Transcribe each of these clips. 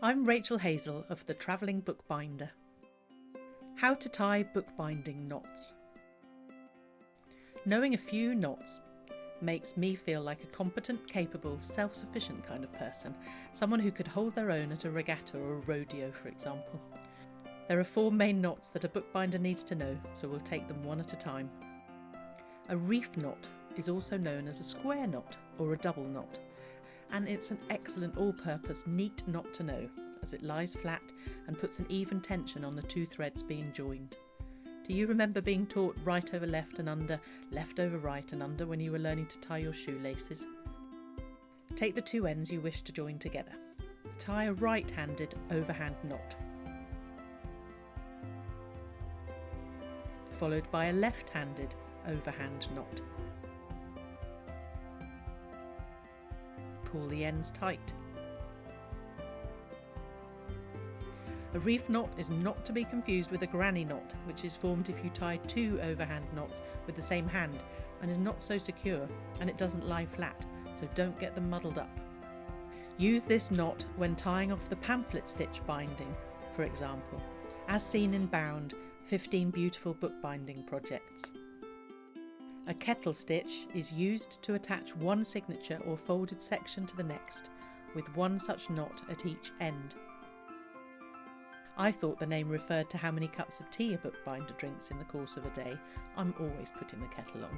I'm Rachel Hazell of The Travelling Bookbinder. How to tie bookbinding knots. Knowing a few knots makes me feel like a competent, capable, self-sufficient kind of person, someone who could hold their own at a regatta or a rodeo, for example. There are 4 main knots that a bookbinder needs to know, so we'll take them one at a time. A reef knot is also known as a square knot or a double knot, and it's an excellent all-purpose neat knot to know, as it lies flat and puts an even tension on the 2 threads being joined. Do you remember being taught right over left and under, left over right and under when you were learning to tie your shoelaces? Take the 2 ends you wish to join together. Tie a right-handed overhand knot, followed by a left-handed overhand knot. Pull the ends tight. A reef knot is not to be confused with a granny knot, which is formed if you tie 2 overhand knots with the same hand and is not so secure, and it doesn't lie flat, so don't get them muddled up. Use this knot when tying off the pamphlet stitch binding, for example, as seen in Bound 15 Beautiful Bookbinding Projects. A kettle stitch is used to attach one signature or folded section to the next, with one such knot at each end. I thought the name referred to how many cups of tea a bookbinder drinks in the course of a day. I'm always putting the kettle on.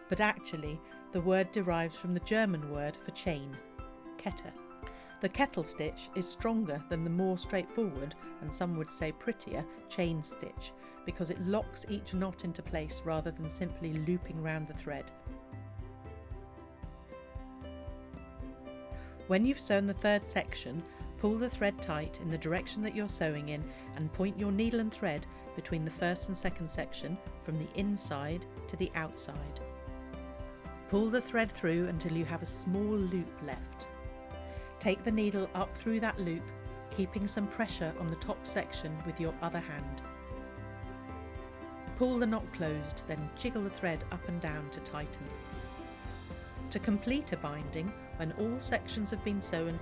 But actually, the word derives from the German word for chain, Kette. The kettle stitch is stronger than the more straightforward, and some would say prettier, chain stitch, because it locks each knot into place rather than simply looping round the thread. When you've sewn the 3rd section, pull the thread tight in the direction that you're sewing in and point your needle and thread between the 1st and 2nd section from the inside to the outside. Pull the thread through until you have a small loop left. Take the needle up through that loop, keeping some pressure on the top section with your other hand. Pull the knot closed, then jiggle the thread up and down to tighten. To complete a binding, when all sections have been sewn,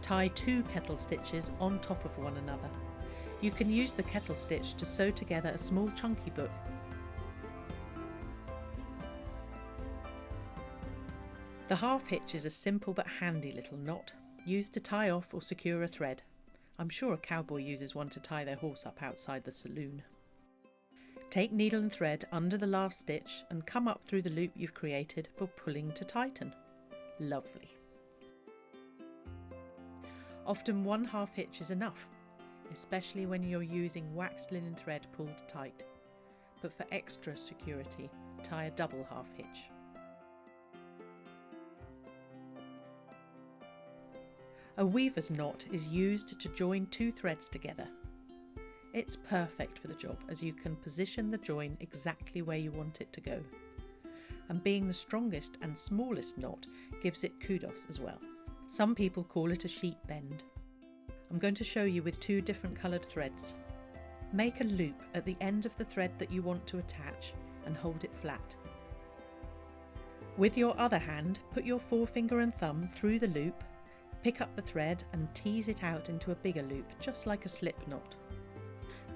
tie 2 kettle stitches on top of one another. You can use the kettle stitch to sew together a small chunky book. The half hitch is a simple but handy little knot, used to tie off or secure a thread. I'm sure a cowboy uses one to tie their horse up outside the saloon. Take needle and thread under the last stitch and come up through the loop you've created for pulling to tighten. Lovely. Often one half hitch is enough, especially when you're using waxed linen thread pulled tight. But for extra security, tie a double half hitch. A weaver's knot is used to join 2 threads together. It's perfect for the job, as you can position the join exactly where you want it to go. And being the strongest and smallest knot gives it kudos as well. Some people call it a sheet bend. I'm going to show you with 2 different coloured threads. Make a loop at the end of the thread that you want to attach and hold it flat. With your other hand, put your forefinger and thumb through the loop, pick up the thread and tease it out into a bigger loop, just like a slip knot.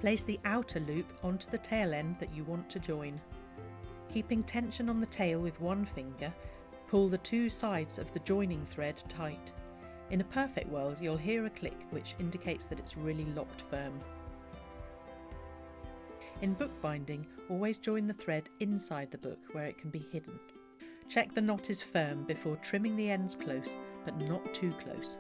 Place the outer loop onto the tail end that you want to join. Keeping tension on the tail with one finger, pull the 2 sides of the joining thread tight. In a perfect world, you'll hear a click which indicates that it's really locked firm. In bookbinding, always join the thread inside the book where it can be hidden. Check the knot is firm before trimming the ends close, but not too close.